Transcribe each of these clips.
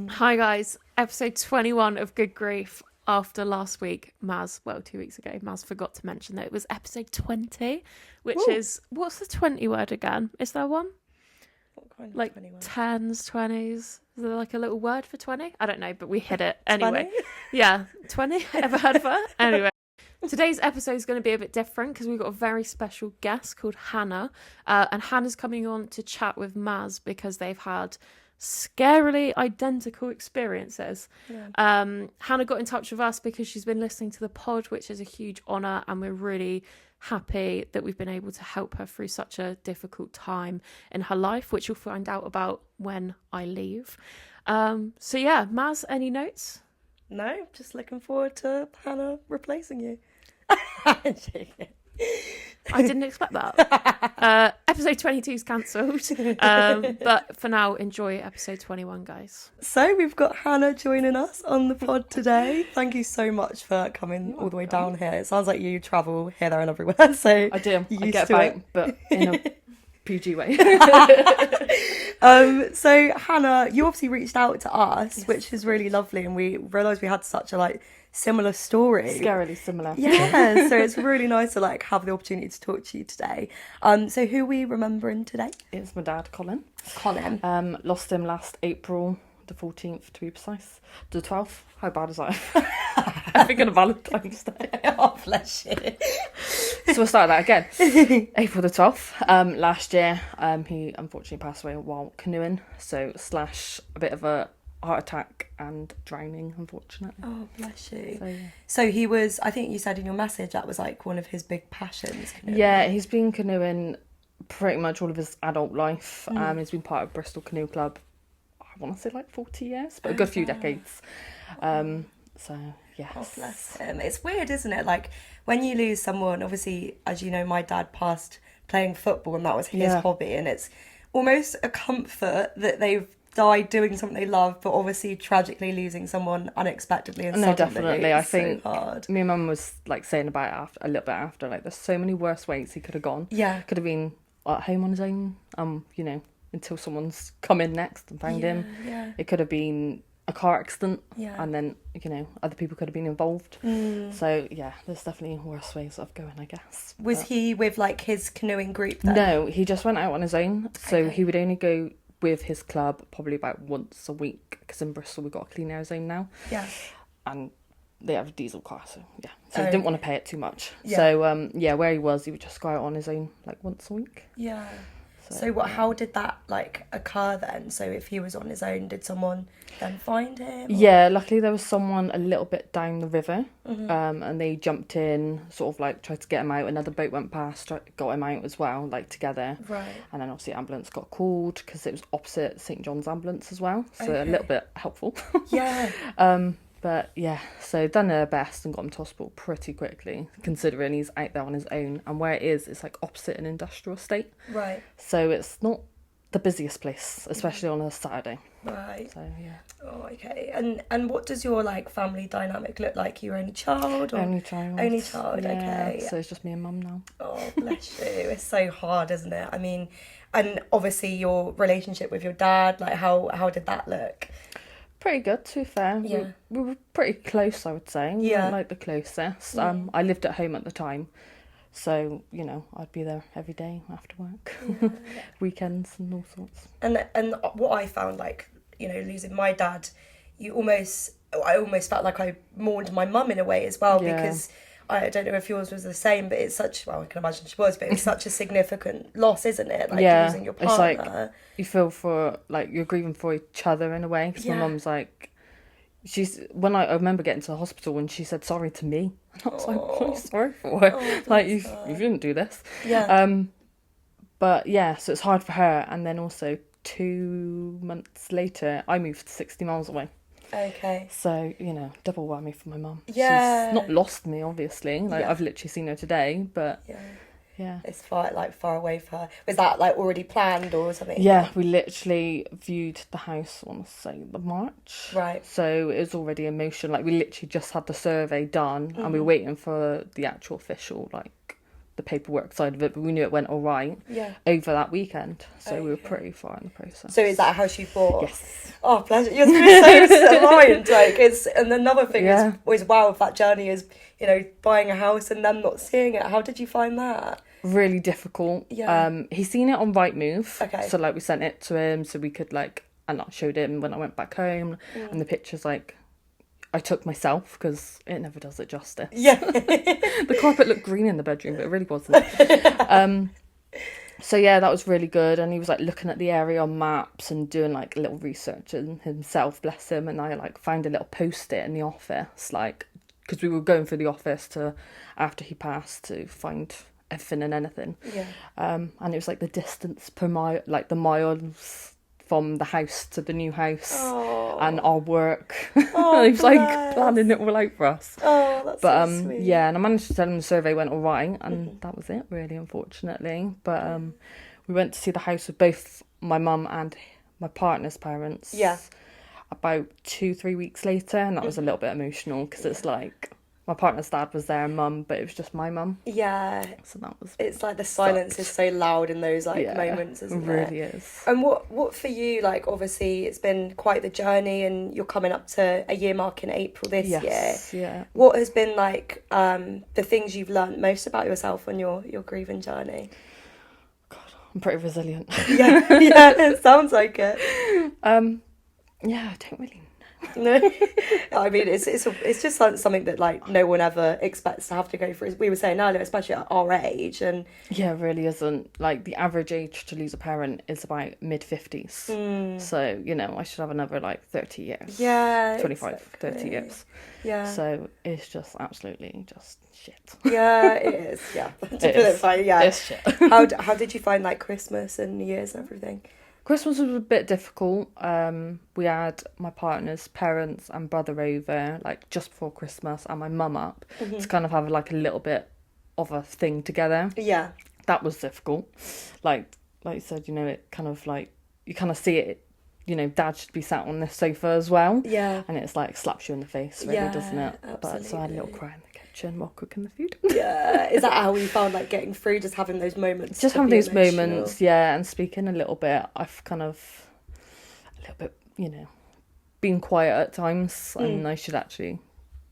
Hi guys, episode 21 of Good Grief. After last week, 2 weeks ago, Maz forgot to mention that it was episode 20, which Ooh. is, what's the 20 word again? Is there one? What kind of Like 20 word? 10s, 20s? Is there like a little word for 20? I don't know, but we hit it. Anyway, 20? yeah, 20? Ever heard of her? Anyway. Today's episode is going to be a bit different because we've got a very special guest called Hannah. And Hannah's coming on to chat with Maz because they've had scarily identical experiences. Yeah. Hannah got in touch with us because she's been listening to the pod, which is a huge honour, and we're really happy that we've been able to help her through such a difficult time in her life, which you'll find out about when I leave. So yeah, Maz, any notes? No, just looking forward to Hannah replacing you. I didn't expect that. Episode 22 is cancelled. But for now, enjoy episode 21, guys. So we've got Hannah joining us on the pod today. Thank you so much for coming all the way down here. It sounds like you travel here, there and everywhere. So I do. you're I used get to about, it. but in a PG way. So Hannah, you obviously reached out to us, Yes. which is really lovely, and we realised we had such a similar story. Scarily similar. Yeah, so it's really nice to have the opportunity to talk to you today. So who are we remembering today? It's my dad, Colin. Colin. Lost him last April, the 14th to be precise. The 12th. How bad is that? I think on a Valentine's Day. Oh, bless you. So we'll start that again. April the 12th. Last year, he unfortunately passed away while canoeing. So / a bit of a heart attack and drowning, unfortunately. Oh, bless you. So, yeah. So he was, I think you said in your message, that was one of his big passions. Yeah, he's been canoeing pretty much all of his adult life. He's been part of Bristol Canoe Club, I want to say 40 years, but a good few decades. So, yes. Oh, bless him. It's weird, isn't it? When you lose someone, obviously, as you know, my dad passed playing football and that was his hobby, and it's almost a comfort that they've died doing something they love, but obviously tragically losing someone unexpectedly and No, suddenly. definitely. I think so hard. me and mum was saying about it a little bit after, there's so many worse ways he could have gone. Yeah. Could have been at home on his own, until someone's come in next and found him. Yeah. It could have been a car accident, Yeah. and then, other people could have been involved. So, yeah, there's definitely worse ways of going, I guess. Was he with his canoeing group then? No, he just went out on his own. So Okay. he would only go with his club probably about once a week, because in Bristol we've got a clean air zone now. Yeah. And they have a diesel car, so yeah. So Oh, he didn't okay. want to pay it too much. Yeah. So where he was, he would just go out on his own once a week. Yeah. So how did that occur then? So if he was on his own, did someone then find him? Or? Yeah, luckily there was someone a little bit down the river, and they jumped in, tried to get him out. Another boat went past, got him out as well, together. Right. And then obviously ambulance got called because it was opposite St John's ambulance as well, so Okay. a little bit helpful. Yeah. But yeah, so done their best and got him to hospital pretty quickly, considering he's out there on his own, and where it is, it's opposite an industrial estate. Right. So it's not the busiest place, especially on a Saturday. Right. So yeah. Oh, okay. And what does your family dynamic look like? Your only child? Or? Only child. Only child, Yeah, okay. so it's just me and mum now. Oh, bless you. It's so hard, isn't it? I mean, and obviously your relationship with your dad, how did that look? Pretty good, to be fair. Yeah. We were pretty close, I would say. We Yeah. weren't the closest. Yeah. I lived at home at the time. So, I'd be there every day after work. Yeah. Weekends and all sorts. And what I found, losing my dad, I almost felt like I mourned my mum in a way as well, Yeah. because I don't know if yours was the same, but it's I can imagine she was, but it's such a significant loss, isn't it? Losing your it's partner. you feel for, you're grieving for each other in a way, because Yeah. my mum's I remember getting to the hospital when she said sorry to me. And I was what are you sorry for? You didn't do this. Yeah. But yeah, so it's hard for her. And then also 2 months later, I moved 60 miles away. Okay. So, double whammy for my mum. Yeah. She's not lost me, obviously. Yeah. I've literally seen her today, but yeah. It's far away for her. Was that already planned or something? Yeah, we literally viewed the house, I want to say, the March. Right. So it was already in motion. We literally just had the survey done and we were waiting for the actual official, the paperwork side of it, but we knew it went all right Yeah. over that weekend. So we were Okay. pretty far in the process. So is that a house you bought? Yes. Oh, pleasure. You're so aligned. Like, and another thing Yeah. is always wow if that journey is, you know, buying a house and them not seeing it. How did you find that? Really difficult. Yeah. He's seen it on Rightmove. Okay. So like we sent it to him so we could like, and I showed him when I went back home, and the pictures like I took myself because it never does it justice. Yeah. The carpet looked green in the bedroom, but it really wasn't. So yeah, that was really good. And he was like looking at the area on maps and doing like a little research in himself, bless him. And I like found a little post-it in the office, like, because we were going through the office to, after he passed, to find everything and anything. Yeah. And it was like the distance per mile, like the miles from the house to the new house and our work. Oh, he was like bless. planning it all out for us. Oh, that's But so sweet. yeah, and I managed to tell him the survey went all right, and that was it, really, unfortunately. But we went to see the house with both my mum and my partner's parents. Yeah. About 2-3 weeks later, and that was a little bit emotional because it's like my partner's dad was there, mum, but it was just my mum. Yeah. So that was. It's like the silence is so loud in those like moments, isn't it? Really is. And what for you, like, obviously it's been quite the journey and you're coming up to a year mark in April this year. Yeah. What has been like the things you've learnt most about yourself on your grieving journey? I'm pretty resilient. Yeah, it sounds like it. Yeah, I don't really. No, I mean it's just something that like no one ever expects to have to go through. As we were saying earlier, especially at our age, and Yeah, it really isn't. Like the average age to lose a parent is about mid-50s. So, you know, I should have another like 30 years. yeah, 25, exactly. 30 years. Yeah, So it's just absolutely just shit. yeah, it is. Yeah, to put it is. fine. Yeah, It's shit. how did you find like Christmas and New Year's and everything? Christmas was a bit difficult. We had my partner's parents and brother over like just before Christmas and my mum up to kind of have like a little bit of a thing together. Yeah, That was difficult. Like you said, you know, it kind of like you kind of see it, you know, dad should be sat on this sofa as well. yeah, And it's like slaps you in the face, really, Yeah, doesn't it? But so I had a little absolutely. cry in the kitchen while cooking the food. yeah. Is that how you found like getting through, just having those moments? Just to having be those emotional? moments, yeah, and speaking a little bit. I've kind of a little bit, you know, been quiet at times, and I should actually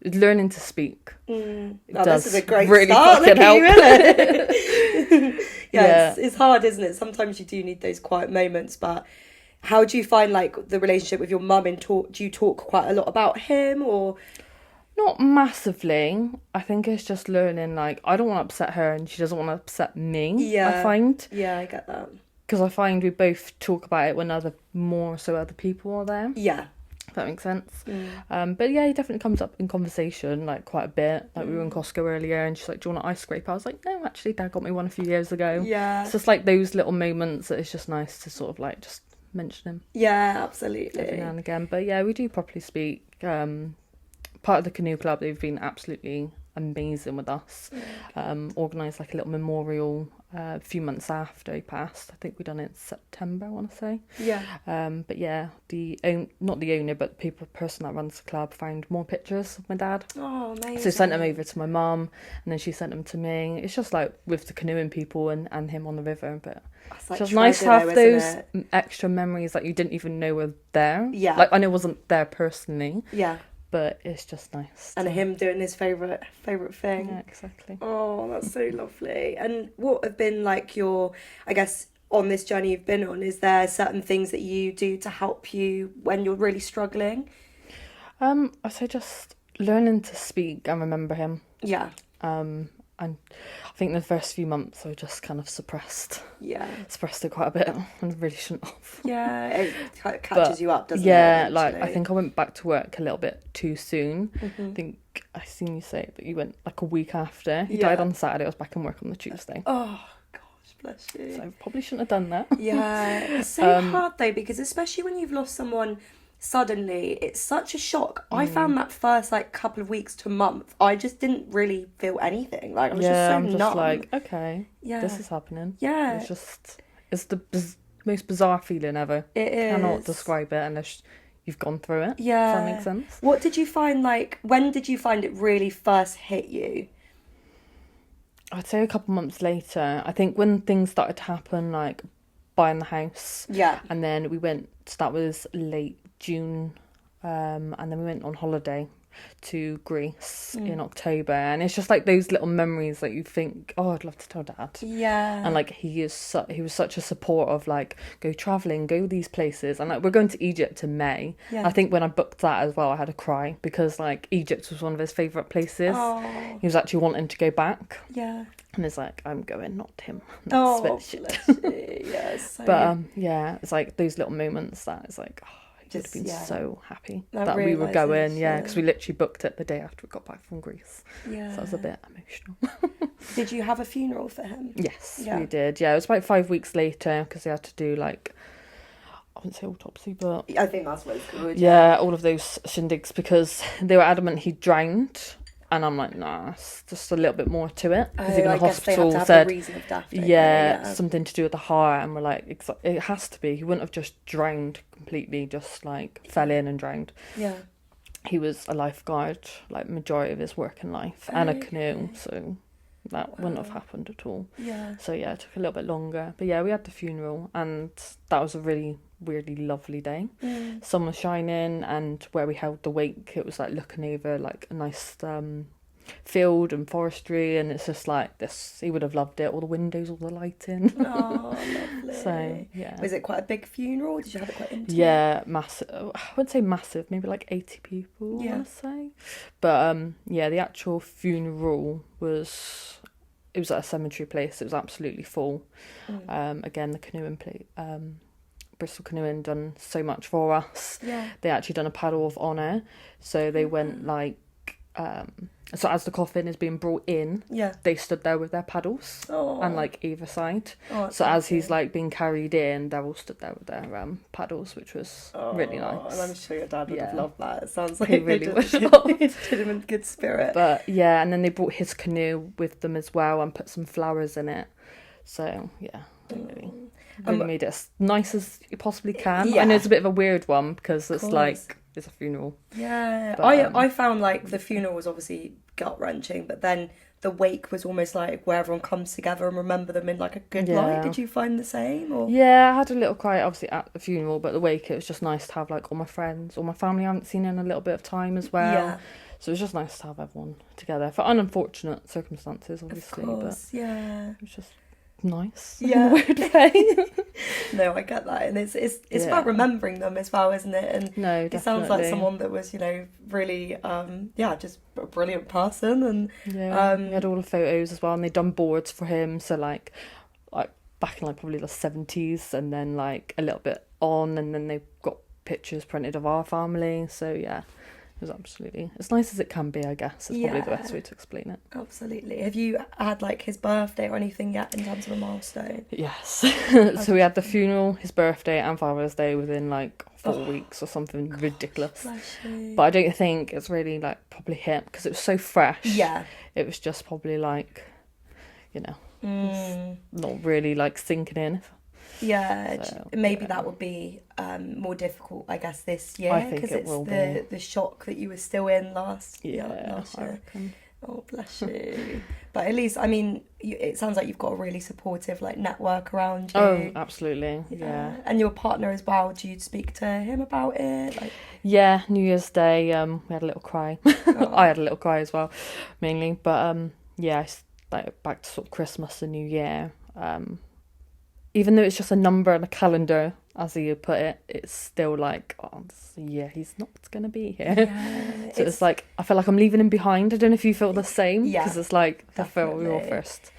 learning to speak. Oh, does this is a great really start. Look fucking at you, help. innit? Yeah. It's hard, isn't it? Sometimes you do need those quiet moments, but how do you find like the relationship with your mum? Do you talk quite a lot about him, or Not massively. I think it's just learning. Like I don't want to upset her, and she doesn't want to upset me. Yeah. I find. yeah, I get that. Because I find we both talk about it when other people are there. Yeah, If that makes sense. But yeah, he definitely comes up in conversation like quite a bit. Like we were in Costco earlier and she's like, do you want an ice scraper? I was like, no, actually Dad got me one a few years ago. yeah, It's just like those little moments that it's just nice to sort of like just mention him yeah, every absolutely. now and again. But yeah, we do properly speak. Part of the canoe club, they've been absolutely amazing with us. Organised like a little memorial a few months after he passed. I think we done it in September, I want to say. Yeah, But yeah, not the owner, but the person that runs the club found more pictures of my dad. oh, amazing. So sent them over to my mum, and then she sent them to me. It's just like with the canoeing people and him on the river, but That's it's like just nice to treasure have though, those isn't it? extra memories that you didn't even know were there. Yeah. Like I know I wasn't there personally, Yeah, but it's just nice. and him doing his favourite thing. Yeah, exactly. Oh, that's so lovely. And what have been like your, I guess, on this journey you've been on, is there certain things that you do to help you when you're really struggling? I'd say just learning to speak and remember him. Yeah, And I think the first few months I just kind of suppressed yeah, it quite a bit and really shouldn't have. yeah. It catches But, you up, doesn't yeah, it? like I eventually? think I went back to work a little bit too soon. Mm-hmm. I think I seen you say that you went like a week after. He Yeah. died on the Saturday. I was back in work on the Tuesday. Oh, gosh, bless you. So I probably shouldn't have done that. Yeah, it's so hard though, because especially when you've lost someone suddenly, it's such a shock. I found that first like couple of weeks to month, I just didn't really feel anything. Like I was just so I'm just numb. like, okay, yeah, this is happening. yeah, It's the most bizarre feeling ever. it is. Cannot describe it unless you've gone through it. Yeah. If that makes sense. What did you find, like, when did you find it really first hit you? I'd say a couple months later. I think when things started to happen, like buying the house, and then we went. So that was late June, and then we went on holiday to Greece in October, and it's just like those little memories that you think, oh, I'd love to tell Dad. And like he was such a support of like, go traveling, go these places, and like we're going to Egypt in May. I think when I booked that as well, I had a cry because like Egypt was one of his favourite places. He was actually wanting to go back. And it's like, I'm going, not him. That's Yes. But yeah, it's like those little moments that it's like, oh, would have been so happy that we were going, because we literally booked it the day after we got back from Greece. So that was a bit emotional. Did you have a funeral for him? Yes, we did. Yeah, it was about 5 weeks later because they had to do like, I wouldn't say autopsy, but I think that's what it's called. Yeah, all of those shindigs because they were adamant he drowned. And I'm like, nah, it's just a little bit more to it. Because even the hospital said, the reason of death, something to do with the heart. And we're like, it has to be. He wouldn't have just drowned completely, just like fell in and drowned. He was a lifeguard, like majority of his working life, and a canoe. So that wouldn't have happened at all. So yeah, it took a little bit longer. But yeah, we had the funeral and that was a really weirdly lovely day. Sun was shining, and where we held the wake, it was like looking over like a nice field and forestry, and it's just like this. He would have loved it. All the windows, all the lighting. Oh, lovely. So yeah. Was it quite a big funeral? Did you have it quite intimate? Yeah, massive. I wouldn't say massive. Maybe like 80 people. I want to say. But yeah, the actual funeral was. It was at a cemetery place. It was absolutely full. Again, the canoeing place. Bristol Canoeing done so much for us. They actually done a paddle of honour. So they went like, so as the coffin is being brought in, they stood there with their paddles and like either side. So as he's like being carried in, they're all stood there with their paddles, which was really nice. And I'm sure your dad would have loved that. It sounds like he really would have. Did him in good spirit. But yeah, and then they brought his canoe with them as well and put some flowers in it. So yeah, really made it as nice as you possibly can. I know it's a bit of a weird one because it's like it's a funeral. But, I found like the funeral was obviously gut wrenching, but then the wake was almost like where everyone comes together and remember them in like a good light. Did you find the same? Or? Yeah, I had a little cry obviously at the funeral, but the wake it was just nice to have like all my friends, all my family I haven't seen in a little bit of time as well. So it was just nice to have everyone together for unfortunate circumstances, obviously. Of course, but it was just nice in a weird way. No, I get that, and it's about remembering them as well, isn't it? And no, definitely. It sounds like someone that was, really just a brilliant person. And we had all the photos as well, and they'd done boards for him, so like back in like probably the 70s, and then like a little bit on, and then they've got pictures printed of our family. So yeah, it was absolutely as nice as it can be, I guess. It's probably the best way to explain it. Absolutely. Have you had like his birthday or anything yet in terms of a milestone? Yes. So we had the funeral, his birthday and Father's Day within like 4 weeks or something ridiculous. But I don't think it's really like probably him because it was so fresh. It was just probably like, it's not really like sinking in. Maybe that would be more difficult, I guess, this year because it's the shock that you were still in last year. I reckon. Oh, bless you. But at least, I mean, it sounds like you've got a really supportive like network around you. Oh, absolutely. Yeah. And your partner as well. Do you speak to him about it? Like... Yeah, New Year's Day, we had a little cry. I had a little cry as well, mainly. But like back to sort of Christmas and New Year. Even though it's just a number on a calendar, as you put it, it's still like, he's not going to be here. So it's like, I feel like I'm leaving him behind. I don't know if you feel the same, because it's like, I felt we were first.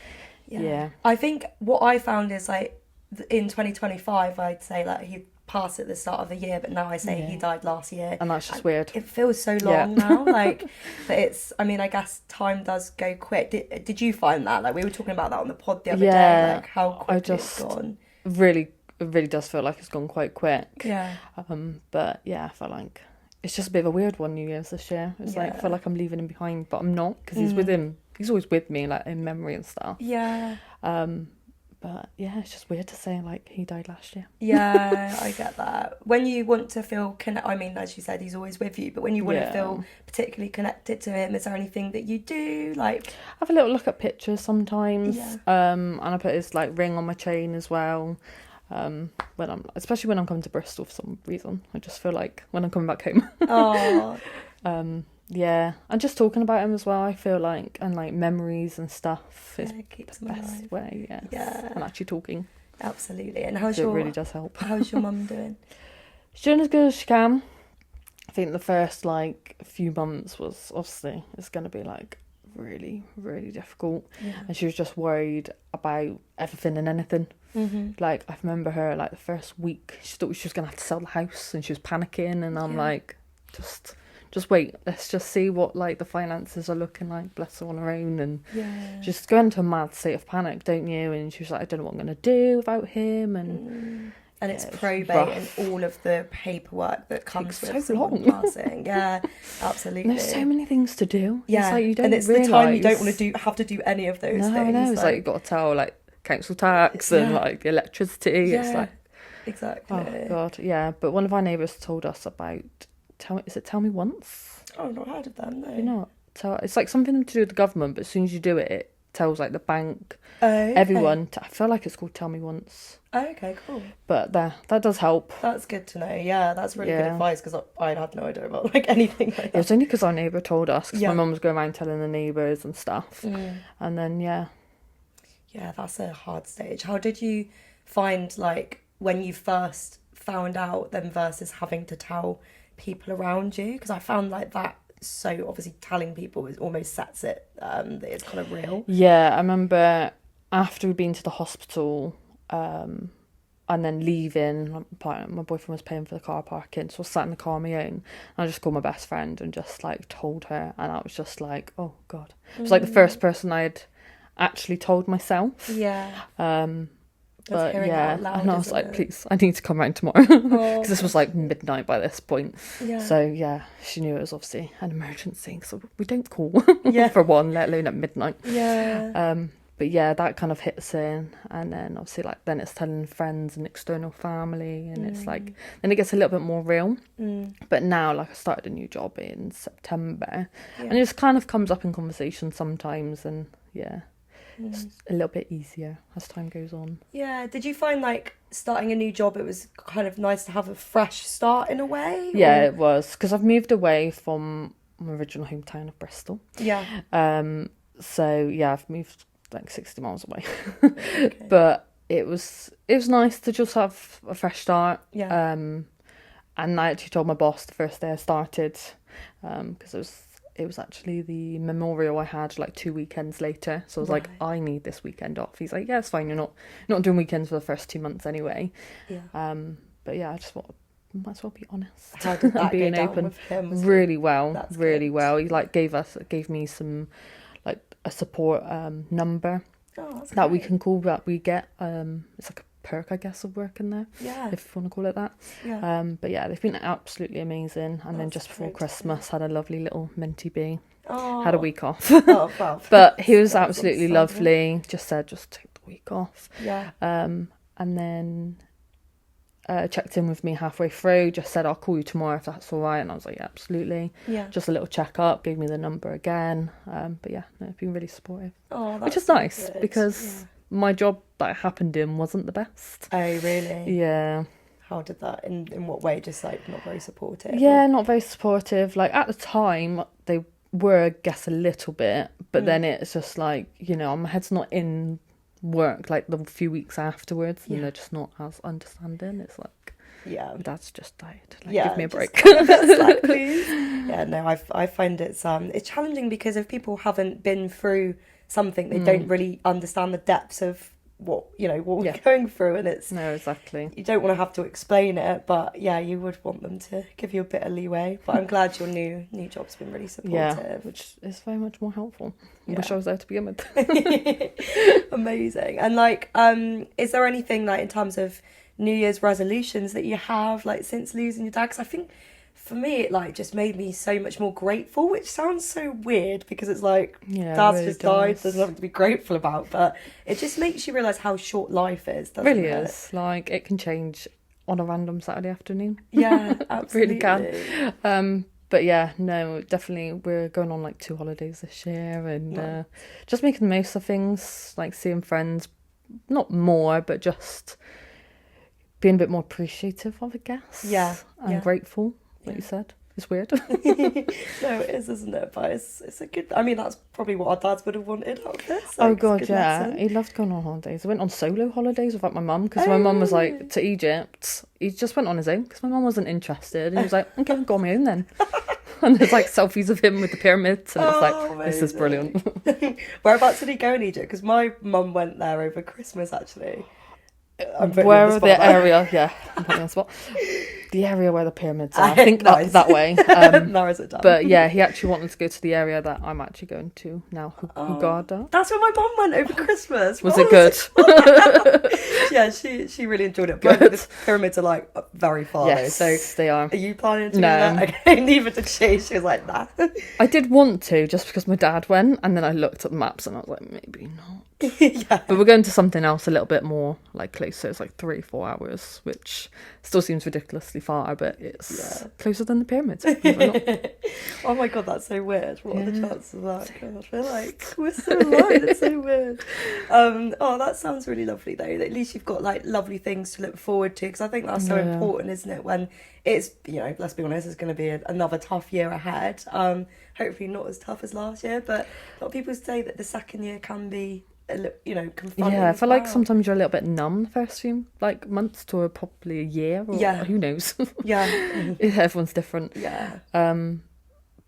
I think what I found is like, in 2025, I'd say like he passed at the start of the year, but now I say he died last year. And that's just weird. It feels so long now, like, but it's, I mean, I guess time does go quick. Did you find that? Like, we were talking about that on the pod the other day, like how quickly it's gone. It really does feel like it's gone quite quick. But yeah, I felt like it's just a bit of a weird one, New Year's this year. It's like, I feel like I'm leaving him behind, but I'm not, because he's with him. He's always with me, like in memory and stuff. But yeah, it's just weird to say like he died last year. Yeah, I get that. When you want to feel I mean, as you said, he's always with you, but when you want to feel particularly connected to him, is there anything that you do? Like, I have a little look at pictures sometimes. Yeah. And I put his like ring on my chain as well. Especially when I'm coming to Bristol for some reason. I just feel like when I'm coming back home. Oh. Yeah, and just talking about him as well, I feel like, and like memories and stuff is keeps the them best alive. way, yes. Yeah. And actually talking. Absolutely. And It really does help. How's your mum doing? She's doing as good as she can. I think the first like few months was obviously it's going to be like really, really difficult. Yeah. And she was just worried about everything and anything. Mm-hmm. Like I remember her like the first week she thought she was going to have to sell the house and she was panicking, and I'm like, just wait, let's just see what like the finances are looking like, bless her on her own, and just go into a mad state of panic, don't you? And she was like, I don't know what I'm going to do without him, and it's it's probate rough. and all of the paperwork that comes Takes with so someone long. passing. Yeah, absolutely. And there's so many things to do. Yeah, it's like you don't and it's realise. the time you don't want to have to do any of those things. I know. It's like you've got to tell like council tax and like the electricity. Yeah, It's like exactly. oh god, yeah. But one of our neighbours told us about Tell Me Once. Oh, I've not heard of them. No. You know, it's like something to do with the government, but as soon as you do it, it tells like the bank, okay. everyone. I feel like it's called Tell Me Once. Oh, okay, cool. But that does help. That's good to know. Yeah, that's really good advice, because I had no idea about like anything like that. It was only because our neighbour told us, because Yeah. my mum was going around telling the neighbours and stuff. And then Yeah, that's a hard stage. How did you find like when you first found out then versus having to tell people around you? Because I found like that, so obviously telling people is almost sets it that it's kind of real. Yeah, I remember after we'd been to the hospital, and then leaving, my boyfriend was paying for the car parking, so I was sat in the car on my own, and I just called my best friend and just like told her, and I was just like, oh god, it was like the first person I had actually told myself. Yeah. But hearing yeah, it out loud, and I was isn't like, it? please, I need to come round tomorrow, because this was like midnight by this point. Yeah. So yeah, she knew it was obviously an emergency, so we don't call for one, let alone at midnight. Yeah. But yeah, that kind of hits in, and then obviously like then it's telling friends and external family, and it's like then it gets a little bit more real. But now like I started a new job in September, and it just kind of comes up in conversation sometimes, and it's a little bit easier as time goes on. Yeah. Did you find like starting a new job, it was kind of nice to have a fresh start in a way? Yeah, it was, because I've moved away from my original hometown of Bristol. Yeah. So yeah, I've moved like 60 miles away. Okay. But it was nice to just have a fresh start. Yeah. And I actually told my boss the first day I started, because it was actually the memorial I had like 2 weekends later. So I was like, I need this weekend off. He's like, yeah, it's fine. You're not doing weekends for the first 2 months anyway. Yeah. But yeah, I just might as well be honest. How did that being go down open with him? really well. That's really good. well. He like gave me some like a support number That's that we great. can call, that we get. It's like a perk, I guess, of working there, Yeah. if you want to call it that. Yeah. But yeah, they've been absolutely amazing. And then That's just before great to Christmas, had a lovely little minty bee. Oh. Had a week off. Oh, well. But he was That absolutely understandable. lovely. Just said, just take the week off. Yeah. And then checked in with me halfway through, just said, I'll call you tomorrow if that's all right. And I was like, yeah, absolutely. Yeah. Just a little check up, gave me the number again. But yeah, no, been really supportive. Oh, Which that's is nice, good. because my job that happened in wasn't the best. Oh, really? Yeah. How did that? In what way? Just like not very supportive? Yeah, not very supportive. Like at the time, they were, I guess, a little bit. But then it's just like, my head's not in work like the few weeks afterwards, and they're just not as understanding. It's like, Yeah. my dad's just died. Like, Yeah, give me a just break. cut a bit slack, please. Yeah, no, I find it's challenging, because if people haven't been through something, they don't really understand the depths of what we're going through, and it's No, exactly. you don't want to have to explain it, but yeah, you would want them to give you a bit of leeway. But I'm glad your new job's been really supportive. Yeah, which is very much more helpful. I wish I was there to begin with. Amazing. And like, is there anything like in terms of New Year's resolutions that you have like since losing your dad? Because I think for me, it like just made me so much more grateful, which sounds so weird because it's like Yeah, Dad's really just died, does. there's nothing to be grateful about, but it just makes you realise how short life is, doesn't Really it? is. Like, it can change on a random Saturday afternoon. Yeah, It absolutely. really can. But yeah, no, definitely we're going on like 2 holidays this year, and Nice. just making the most of things, like seeing friends, not more, but just being a bit more appreciative of, I guess. Yeah, And yeah. grateful, like Yeah. you said. It's weird. No, it is, isn't it? But it's a good. I mean, that's probably what our dads would have wanted out of this. So Oh it's a god, good yeah. lesson. He loved going on holidays. I went on solo holidays without my mum because my mum was really? like to Egypt. He just went on his own because my mum wasn't interested, and he was like, "Okay, I'll go on my own then." And there's like selfies of him with the pyramids, and it's like, this is amazing. brilliant. Whereabouts did he go in Egypt? Because my mum went there over Christmas, actually. I'm putting you on Where the spot the there. area? Yeah, I'm putting you on the spot. The area where the pyramids are. I think Nice. up that way. Narrows it down. But yeah, he actually wanted to go to the area that I'm actually going to now, Oh. Hurghada. That's where my mum went over Christmas. Was What it good? Yeah, she really enjoyed it. But Good. the pyramids are like very far Yes, though. So they are. are you planning to do No. that? Okay, neither did she. She was like, nah. I did want to, just because my dad went, and then I looked at the maps and I was like, maybe not. Yeah. But we're going to something else a little bit more like closer. It's like 3-4 hours, which still seems ridiculously far, but it's closer than the pyramids. believe it or not. Oh my god, that's so weird. What are the Yeah. chances of that? Gosh, we're like, we're so aligned. It's so weird. Oh, that sounds really lovely though. At least you've got like lovely things to look forward to, because I think that's so Yeah. important, isn't it? When it's, you know, let's be honest, it's going to be another tough year ahead. Hopefully not as tough as last year, but a lot of people say that the second year can be, you know, confronting. Yeah, I as feel like well. sometimes you're a little bit numb the first few like months to probably a year, or Yeah. who knows. Yeah. Everyone's different. Yeah.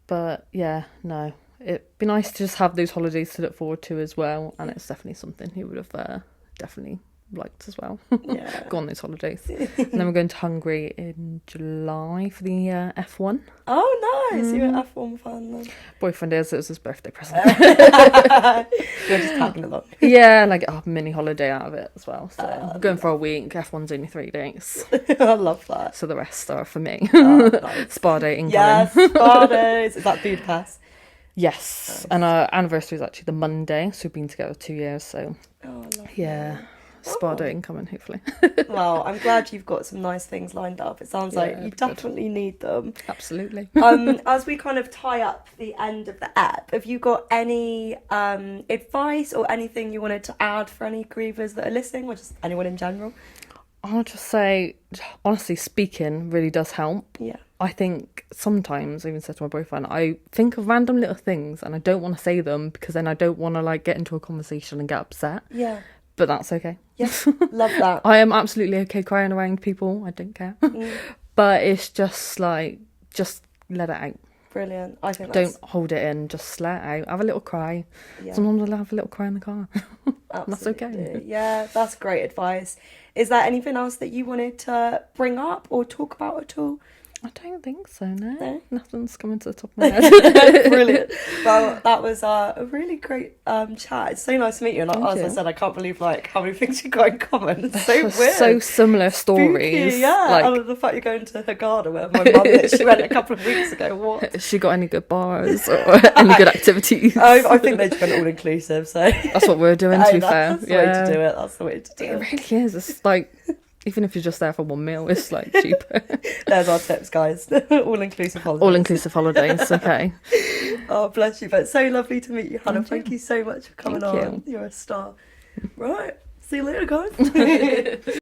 But yeah, no, it'd be nice to just have those holidays to look forward to as well, and it's definitely something he would have definitely liked as well. Yeah. Go on those holidays. And then we're going to Hungary in July for the F1. Oh, nice. You're an F1 fan then. Boyfriend is, it was his birthday present. You're just tagging along. Yeah, like a mini holiday out of it as well. So we're going for a week. F1's only 3 days, I love that. so the rest are for me. Oh, nice. Spa date incoming. Yes, spa days. Is that Budapest? Yes, and our anniversary is actually the Monday, so we've been together 2 years. So Oh, lovely. yeah, spa Oh. date incoming hopefully. Well, I'm glad you've got some nice things lined up. It sounds like Yeah, you good. definitely need them. Absolutely. As we kind of tie up the end of the app, have you got any advice or anything you wanted to add for any grievers that are listening, or just anyone in general? I'll just say, honestly, speaking really does help. Yeah. I think sometimes, I even said to my boyfriend, I think of random little things and I don't want to say them because then I don't want to like get into a conversation and get upset. Yeah. But that's okay. Yes. Love that. I am absolutely okay crying around people. I don't care. But it's just like, just let it out. Brilliant. I think that's... Don't hold it in. Just let it out. Have a little cry. Yeah. Sometimes I'll have a little cry in the car. That's okay. Absolutely. Yeah, that's great advice. Is there anything else that you wanted to bring up or talk about at all? I don't think so, no. No? Nothing's coming to the top of my head. Brilliant. Well, that was a really great chat. It's so nice to meet you. And Thank as I you. said, I can't believe like how many things you got in common. It's so weird. So similar Spooky, stories. yeah. Like, And the fact you're going to Hurghada where my mum literally went a couple of weeks ago. What? has she got any good bars or any good activities? I think they just went all inclusive. So That's what we're doing, to be fair. that's the way to do it. That's the way to do It it. really is. It's like, even if you're just there for one meal, it's like cheaper. There's our tips, guys. All inclusive holidays. All inclusive holidays, okay. Oh, bless you. But it's so lovely to meet you, Hannah. Thank Thank you so much for coming Thank on. you. You're a star. Right. See you later, guys.